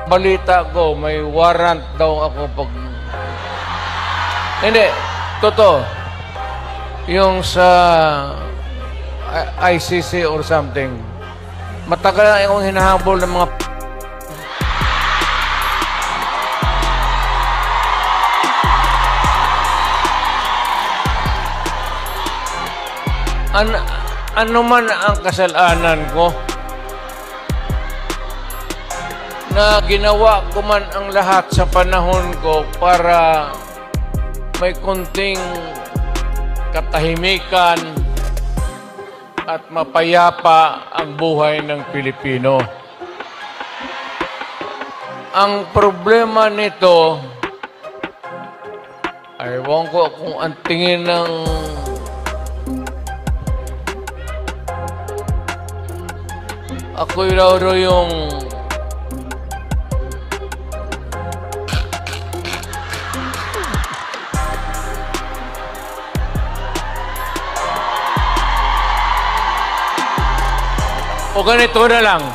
balita ko, may warrant daw ako pag... Hindi, totoo. Yung sa ICC or something. Matagal na akong hinahabol ng mga... Ano man ang kasalanan ko, na ginawa ko man ang lahat sa panahon ko para may kunting katahimikan at mapayapa ang buhay ng Pilipino. Ang problema nito, ewan ko kung ang tingin ng ako'y raw yung o ganito na lang.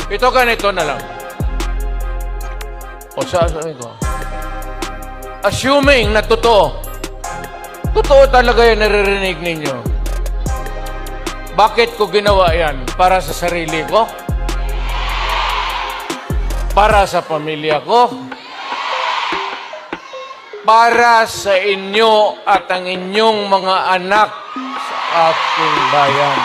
Ito ganito na lang. O sasabi ko. Assuming na totoo. Totoo talaga yung naririnig ninyo. Bakit ko ginawa yan? Para sa sarili ko? Para sa pamilya ko? Para sa inyo at ang inyong mga anak sa aking bayan.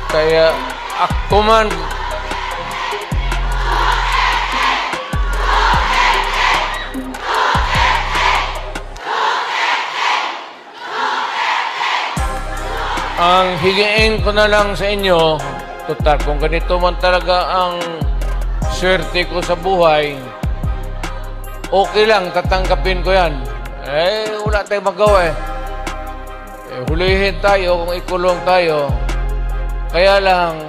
Kaya ako man ang higiin ko na lang sa inyo, total, kung ganito man talaga ang swerte ko sa buhay, okay lang, tatanggapin ko yan. Wala tayong magawa hulihin tayo kung ikulong tayo. Kaya lang,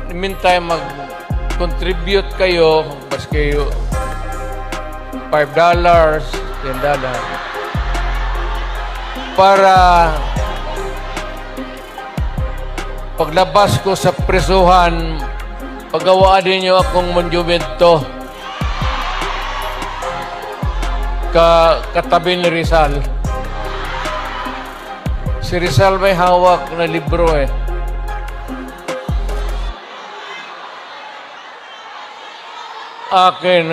meantime, mag-contribute kayo, mas kayo $5, $10, para paglabas ko sa presuhan, pagawaan niyo akong monumento katabi ni Rizal. Si Rizal may hawak na libro akin